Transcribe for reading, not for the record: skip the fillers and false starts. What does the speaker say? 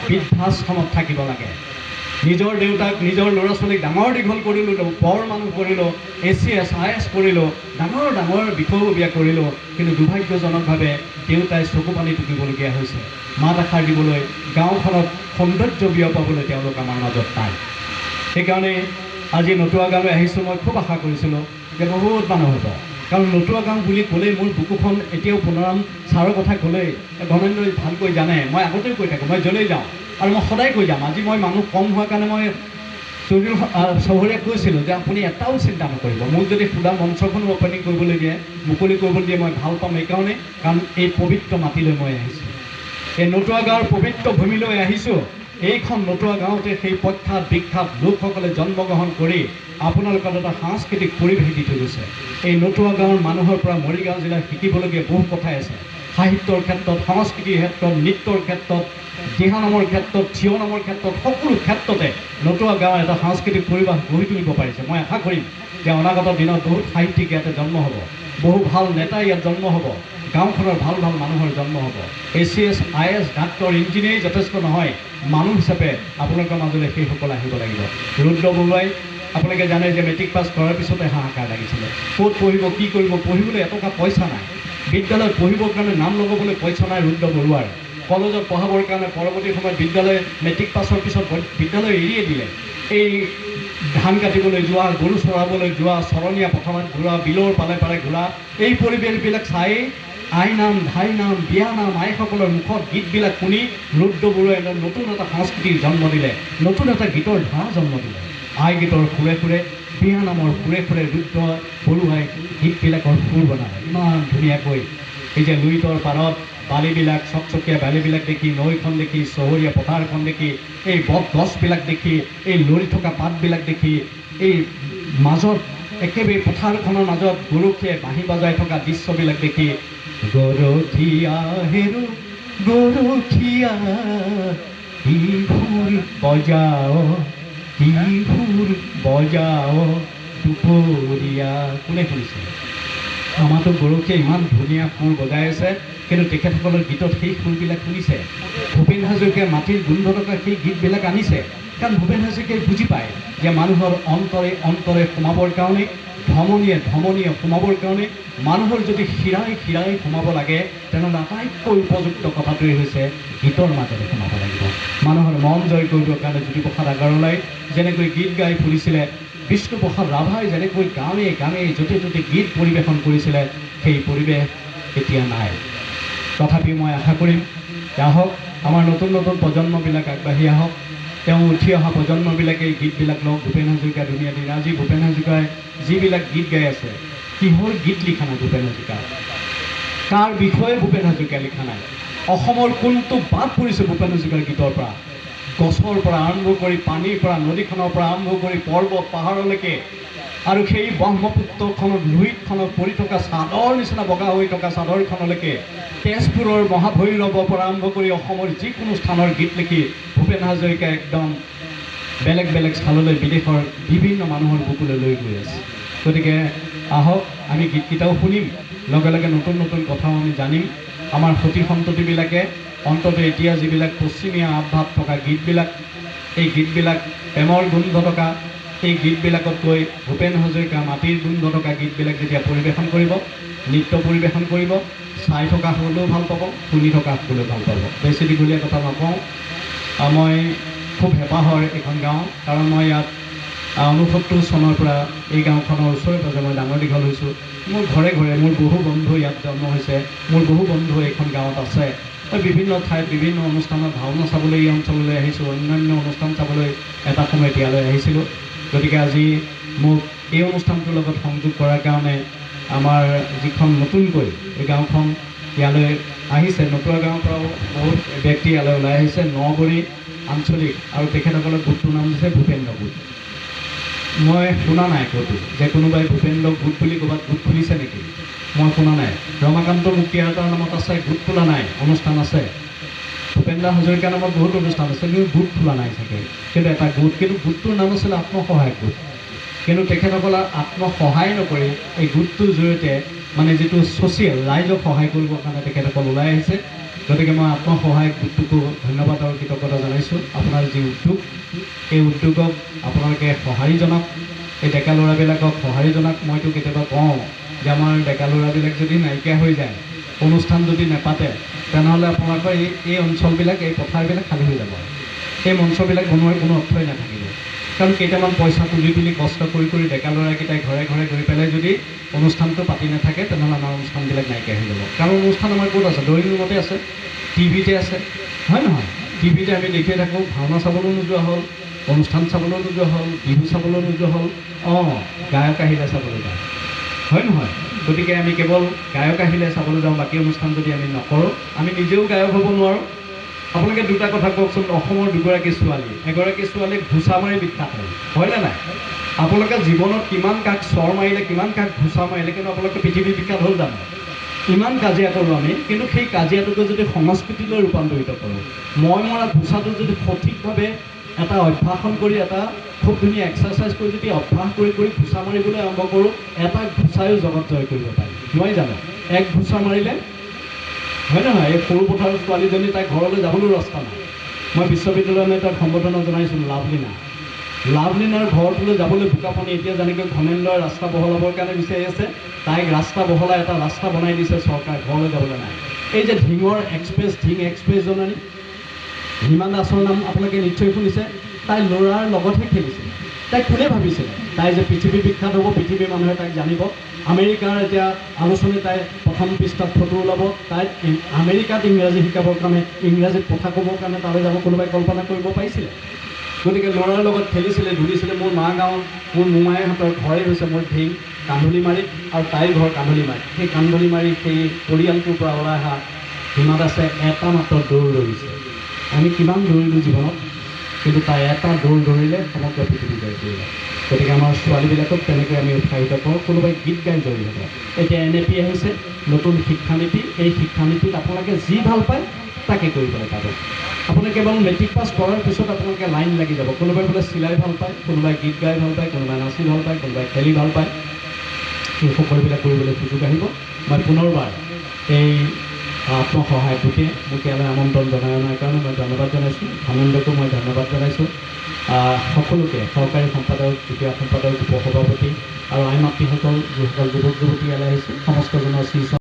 বৃদ্ধাশ্ৰমত থাকিব লাগে। নিজৰ দেউতাক নিজৰ ল'ৰা ছোৱালীক ডাঙৰ দীঘল কৰিলোঁ, বৰ মানুহ কৰিলোঁ, ACS IAS কৰিলোঁ, ডাঙৰ ডাঙৰ বিষয়ববীয়া কৰিলোঁ, কিন্তু দুৰ্ভাগ্যজনকভাৱে দেউতাই চকু পানী টুকিবলগীয়া হৈছে। মাত এষাৰ দিবলৈ গাঁওখনত সৌন্দৰ্য বিয়পাবলৈ তেওঁলোক আমাৰ মাজত নাই। সেইকাৰণে আজি নতুৱা গাঁৱলৈ আহিছোঁ। মই খুব আশা কৰিছিলোঁ যে বহুত মানুহ হ'ব, কাৰণ নতুৱা গাঁও বুলি ক'লেই মোৰ বুকুখন এতিয়াও পুনৰাম ছাৰৰ কথা ক'লেই ধনেন্দ্ৰই ভালকৈ জানে। মই আগতেও কৈ থাকোঁ, মই য'লৈ যাওঁ আৰু মই সদায় কৈ যাম। আজি মই মানুহ কম হোৱাৰ কাৰণে মই চহৰীয়াক কৈছিলোঁ যে আপুনি এটাও চিন্তা নকৰিব, মোক যদি সুধা মঞ্চখন অপেনিং কৰিবলৈ দিয়ে, মুকলি কৰিবলৈ দিয়ে, মই ভাল পাম। এইকাৰণে কাৰণ এই পবিত্ৰ মাটিলৈ মই আহিছোঁ, এই নতুৱা গাঁৱৰ পবিত্ৰ ভূমিলৈ আহিছোঁ। এইখন নতুৱা গাঁৱতে সেই প্ৰখ্যাত বিখ্যাত লোকসকলে জন্মগ্ৰহণ কৰি আপোনালোকৰ এটা সাংস্কৃতিক পৰিৱেশ দি থৈ গৈছে। এই নতুৱা গাঁৱৰ মানুহৰ পৰা মৰিগাঁও জিলাত শিকিবলগীয়া বহু কথাই আছে, সাহিত্যৰ ক্ষেত্ৰত, সংস্কৃতিৰ ক্ষেত্ৰত, নৃত্যৰ ক্ষেত্ৰত, দিহানামৰ ক্ষেত্ৰত, থিয়নামৰ ক্ষেত্ৰত, সকলো ক্ষেত্ৰতে নতুৱা গাঁৱৰ এটা সাংস্কৃতিক পৰিৱেশ গঢ়ি তুলিব পাৰিছে। মই আশা কৰিম যে অনাগত দিনত বহুত সাহিত্যিক ইয়াতে জন্ম হ'ব, বহু ভাল নেতা ইয়াত জন্ম হ'ব, গাঁওখনৰ ভাল ভাল মানুহৰ জন্ম হ'ব। ACS IAS ডাক্তৰ ইঞ্জিনিয়াৰ যথেষ্ট নহয়, মানুহ হিচাপে আপোনালোকৰ মাজলৈ সেইসকল আহিব লাগিব। ৰুদ্ৰ বৰুৱাই আপোনালোকে জানে যে মেট্ৰিক পাছ কৰাৰ পিছতে হাহাকাৰ লাগিছিলে, ক'ত পঢ়িব, কি কৰিব, পঢ়িবলৈ এটকা পইচা নাই, বিদ্যালয়ত পঢ়িবৰ কাৰণে নাম লগাবলৈ পইচা নাই ৰুদ্ৰ বৰুৱাৰ, কলেজত পঢ়াবৰ কাৰণে পৰৱৰ্তী সময়ত বিদ্যালয় মেট্ৰিক পাছৰ পিছত বিদ্যালয় এৰিয়ে দিলে। এই ধান কাটিবলৈ যোৱা, গৰু চৰাবলৈ যোৱা, চৰণীয়া পথাৰত ঘূৰা, বিলৰ পালে পালে ঘূৰা, এই পৰিৱেশবিলাক চাই আই নাম, ধাই নাম, বিয়া নাম, আইসকলৰ মুখত গীতবিলাক শুনি ৰুদ্ৰ বৰুৱাই নতুন এটা সংস্কৃতিৰ জন্ম দিলে, নতুন এটা গীতৰ ধাৰা জন্ম দিলে। আই গীতৰ সুৰে সুৰে, বিয়া নামৰ সুৰে সুৰে ৰুদ্ৰ বৰুৱাই গীতবিলাকৰ সুৰ বনালে ইমান ধুনীয়াকৈ। এই যে লুইতৰ পাৰত বালিবিলাক, চকচকীয়া বালিবিলাক দেখি, নৈখন দেখি, চহৰীয়া পথাৰখন দেখি, এই বট গছবিলাক দেখি, এই লৰি থকা পাতবিলাক দেখি, এই মাজত একেবাৰে পথাৰখনৰ মাজত গৰখীয়াই বাঁহী বজাই থকা দৃশ্যবিলাক দেখি, গৰখীয়া হেৰু গৰখীয়া কি সুৰ বজাও, কি সুৰ বজাও দুপৰীয়া। কোনে শুনিছে? আমাৰতো গৰখীয়াই ইমান ধুনীয়া সুৰ বজাই আছে, কিন্তু তেখেতসকলৰ গীতত সেই সুৰবিলাক শুনিছে। ভূপেন হাজৰিকাই মাটিৰ গোন্ধ থকা সেই গীতবিলাক আনিছে, কাৰণ ভূপেন হাজৰিকাই বুজি পায় যে মানুহৰ অন্তৰে অন্তৰে সোমাবৰ কাৰণে, ধমনীয়ে ধমনীয়ে সোমাবৰ কাৰণে, মানুহৰ যদি শিৰাই শিৰাই সোমাব লাগে, তেনেহ'লে আটাইতকৈ উপযুক্ত কথাটোৱেই হৈছে গীতৰ মাজেৰে সোমাব লাগিব। মানুহৰ মন জয় কৰিবৰ কাৰণে জ্যোতিপ্ৰসাদ আগৰৱালাই যেনেকৈ গীত গাই ফুৰিছিলে, বিষ্ণুপ্ৰসাদ ৰাভাই যেনেকৈ গাঁৱে গাঁৱে য'তে ত'তে গীত পৰিৱেশন কৰিছিলে, সেই পৰিৱেশ এতিয়া নাই। তথাপি মই আশা কৰিম আহক, আমাৰ নতুন নতুন প্ৰজন্মবিলাক আগবাঢ়ি আহক, তেওঁ উঠি অহা প্ৰজন্মবিলাকে এই গীতবিলাক লওক। ভূপেন হাজৰিকা ধুনীয়া দিন। আজি ভূপেন হাজৰিকাই যিবিলাক গীত গাই আছে, কিহৰ গীত লিখা নাই ভূপেন হাজৰিকা, কাৰ বিষয়ে ভূপেন হাজৰিকাই লিখা নাই, অসমৰ কোনটো বাদ পৰিছে ভূপেন হাজৰিকাৰ গীতৰ পৰা, গছৰ পৰা আৰম্ভ কৰি, পানীৰ পৰা, নদীখনৰ পৰা আৰম্ভ কৰি, পৰ্বত পাহাৰলৈকে, আৰু সেই ব্ৰহ্মপুত্ৰখনত, লুইতখনত পৰি থকা চাদৰ নিচিনা বগা হৈ থকা চাদৰখনলৈকে, তেজপুৰৰ মহাভৈৰৱৰ পৰা আৰম্ভ কৰি অসমৰ যিকোনো স্থানৰ গীত লিখি ভূপেন হাজৰিকাই একদম বেলেগ বেলেগ স্থানলৈ, বিদেশৰ বিভিন্ন মানুহৰ বুকুলৈ লৈ গৈ আছে। গতিকে আহক, আমি গীতকেইটাও শুনিম, লগে লগে নতুন নতুন কথাও আমি জানিম। আমাৰ সতি সন্ততিবিলাকে অন্ততঃ এতিয়া যিবিলাক পশ্চিমীয়া আভাৱ থকা গীতবিলাক, এই গীতবিলাক প্ৰেমৰ গোন্ধ থকা, এই গীতবিলাকতকৈ ভূপেন হাজৰিকা মাটিৰ গোন্ধ থকা গীতবিলাক যেতিয়া পৰিৱেশন কৰিব, নৃত্য পৰিৱেশন কৰিব, চাই থকা সকলেও ভাল পাব, শুনি থকা সকলেও ভাল পাব। বেছি দীঘলীয়া কথা নকওঁ, মই খুব হেঁপাহৰ এইখন গাঁও, কাৰণ মই ইয়াত 69 চনৰ পৰা এই গাঁওখনৰ ওচৰে পাজৰে মই ডাঙৰ দীঘল হৈছোঁ। মোৰ ঘৰে ঘৰে মোৰ বহু বন্ধু ইয়াত জন্ম হৈছে, মোৰ বহু বন্ধু এইখন গাঁৱত আছে। মই বিভিন্ন ঠাইত বিভিন্ন অনুষ্ঠানত ভাওনা চাবলৈ এই অঞ্চললৈ আহিছোঁ, অন্যান্য অনুষ্ঠান চাবলৈ এটা সময়ত ইয়ালৈ আহিছিলোঁ। গতিকে আজি মোক এই অনুষ্ঠানটোৰ লগত সংযোগ কৰাৰ কাৰণে আমাৰ যিখন নতুনকৈ এই গাঁওখন ইয়ালৈ আহিছে, নতুৱা গাঁৱৰ পৰাও বহুত ব্যক্তি ইয়ালৈ ওলাই আহিছে, নগৰী আঞ্চলিক, আৰু তেখেতসকলৰ গোটটোৰ নাম হৈছে ভূপেন্দ্ৰ গোট। মই শুনা নাই ক'তো যে কোনোবাই ভূপেন্দ্ৰ গোট বুলি ক'ৰবাত গোট খুলিছে নেকি, মই শুনা নাই। ৰমাকান্ত মুক্তিয়াৰতাৰ নামত আছে, গোট খোলা নাই, অনুষ্ঠান আছে। ভূপেন্দ্ৰ হাজৰিকাৰ নামত বহুত অনুষ্ঠান আছে, কিন্তু গোট খোলা নাই চাগে, কিন্তু এটা গোট, কিন্তু গোটটোৰ নাম আছিলে আত্মসহায়ক গোট। কিন্তু তেখেতসকলৰ আত্মসহায় নকৰি এই গোটটোৰ জৰিয়তে মানে যিটো ছ'চিয়েল, ৰাইজক সহায় কৰিবৰ কাৰণে তেখেতসকল ওলাই আহিছে। গতিকে মই আত্মসহায়ক গোটটোকো ধন্যবাদ আৰু কৃতজ্ঞতা জনাইছোঁ। আপোনাৰ যি উদ্যোগ, এই উদ্যোগক আপোনালোকে সঁহাৰি জনাওক, এই ডেকা ল'ৰাবিলাকক সঁহাৰি জনাওক। মইতো কেতিয়াবা কওঁ যে আমাৰ ডেকা ল'ৰাবিলাক যদি নাইকিয়া হৈ যায়, অনুষ্ঠান যদি নেপাতে, তেনেহ'লে আপোনালোকৰ এই অঞ্চলবিলাক, এই পথাৰবিলাক খালী হৈ যাব। এই মঞ্চবিলাক বনোৱাৰ কোনো অৰ্থই নাথাকিব। কাৰণ কেইটামান পইচা তুলি কষ্ট কৰি ডেকা ল'ৰাকেইটাই ঘৰে ঘৰে গৈ পেলাই যদি অনুষ্ঠানটো পাতি নাথাকে, তেনেহ'লে আমাৰ অনুষ্ঠানবিলাক নাইকিয়া হৈ যাব। কাৰণ অনুষ্ঠান আমাৰ ক'ত আছে? ড্ৰয়িং ৰুমতে আছে, টিভিতে আছে, হয় নহয়? টিভিতে আমি দেখিয়ে থাকোঁ। ভাওনা চাবলৈও নোযোৱা হ'ল, অনুষ্ঠান চাবলৈও নোযোৱা হ'ল, বিহু চাবলৈও নোযোৱা হ'ল, গায়ক আহিলে চাবলৈ যাওঁ, হয় নহয়? গতিকে আমি কেৱল গায়ক আহিলে চাবলৈ যাওঁ, বাকী অনুষ্ঠান যদি আমি নকৰোঁ, আমি নিজেও গায়ক হ'ব নোৱাৰোঁ। আপোনালোকে দুটা কথা কওকচোন। অসমৰ দুগৰাকী ছোৱালী, এগৰাকী ছোৱালীক ঘোচা মাৰি বিখ্যাত হ'ল, হয়নে নাই? আপোনালোকে জীৱনত কিমান কাক চৰ মাৰিলে, কিমান কাক ঘোচা মাৰিলে, কিন্তু আপোনালোকে পৃথিৱী বিখ্যাত হ'ল জানো? ইমান কাজিয়া কৰোঁ আমি, কিন্তু সেই কাজিয়াটোকে যদি সংস্কৃতিলৈ ৰূপান্তৰিত কৰোঁ, মই মৰা ঘোচাটো যদি সঠিকভাৱে এটা অভ্যাসন কৰি, এটা খুব ধুনীয়া এক্সাৰচাইজ কৰি যদি অভ্যাস কৰি ঘোচা মাৰিবলৈ আৰম্ভ কৰোঁ, এটা ঘোচায়ো জগত জয় কৰিব পাৰি, নহয় জানো? এক ঘোচা মাৰিলে, হয় নহয়? এই সৰু পথাৰৰ ছোৱালীজনী, তাই ঘৰলৈ যাবলৈও ৰাস্তা নাই। মই বিশ্ববিদ্যালয়লৈ তাক সম্বোধনা জনাইছিলোঁ, লাভলীনাৰ ঘৰটোলৈ যাবলৈ বোকা পানী। এতিয়া যেনেকৈ ঘমেন্দ্ৰই ৰাস্তা বহলাবৰ কাৰণে বিচাৰি আছে, তাইক ৰাস্তা বহলাই এটা ৰাস্তা বনাই দিছে চৰকাৰে, ঘৰলৈ যাবলৈ নাই। এই যে ঢিঙৰ এক্সপ্ৰেছ, ঢিং এক্সপ্ৰেছ জননী হিমা দাসৰ নাম আপোনালোকে নিশ্চয় শুনিছে। তাই ল'ৰাৰ লগতহে খেলিছিলে। তাই কোনে ভাবিছিলে তাই যে পৃথিৱী বিখ্যাত হ'ব, পৃথিৱীৰ মানুহে তাইক জানিব। আমেৰিকাৰ এতিয়া আলোচনী, তাই প্ৰথম পৃষ্ঠাত ফটো ওলাব। তাইক আমেৰিকাত ইংৰাজী শিকাবৰ কাৰণে, ইংৰাজীত কথা ক'বৰ কাৰণে তালৈ যাব কোনোবাই কল্পনা কৰিব পাৰিছিলে? গতিকে ল'ৰাৰ লগত খেলিছিলে, ধুলিছিলে। মোৰ মা গাঁৱত মোৰ মোমাইহঁতৰ ঘৰেই হৈছে মোৰ ঢিং, কান্ধুলিমাৰীত, আৰু তাইৰ ঘৰ কান্ধুলিমাৰীত। সেই কান্ধুলিমাৰীত সেই পৰিয়ালটোৰ পৰা ওলাই অহা হিমা দাসে এটা মাত্ৰ দৌৰ দৌৰিছে। আমি কিমান দৌৰিলোঁ জীৱনত, কিন্তু তাই এটা দৌৰ দৌৰিলে সমগ্ৰ পৃথিৱী জয় কৰিলে। গতিকে আমাৰ ছোৱালীবিলাকক তেনেকৈ আমি উৎসাহিত কৰোঁ। কোনোবাই গীত গাই জড়িত হ'ব। এতিয়া NAP আহিছে, নতুন শিক্ষানীতি। এই শিক্ষানীতিত আপোনালোকে যি ভাল পায় তাকে কৰিবলৈ পাব। আপুনি কেৱল মেট্ৰিক পাছ কৰাৰ পিছত আপোনালোকে লাইন লাগি যাব। কোনোবাই বোলে চিলাই ভাল পায়, কোনোবাই গীত গাই ভাল পায়, কোনোবাই নাচি ভাল পায়, কোনোবাই খেলি ভাল পায়। এই সকলোবিলাক কৰিবলৈ সুযোগ আহিব। মই পুনৰবাৰ এই আত্মসহায়ক গোটে মোক ইয়ালৈ আমন্ত্ৰণ জনাই অনাৰ কাৰণে মই ধন্যবাদ জনাইছোঁ। আনন্দকো মই ধন্যবাদ জনাইছোঁ। সকলোকে, সহকাৰী সম্পাদক, যুটীয়া সম্পাদক, উপসভাপতি আৰু আই মাতৃসকল, যিসকল যুৱক যুৱতী ইয়ালৈ আহিছোঁ, সমস্তজনৰ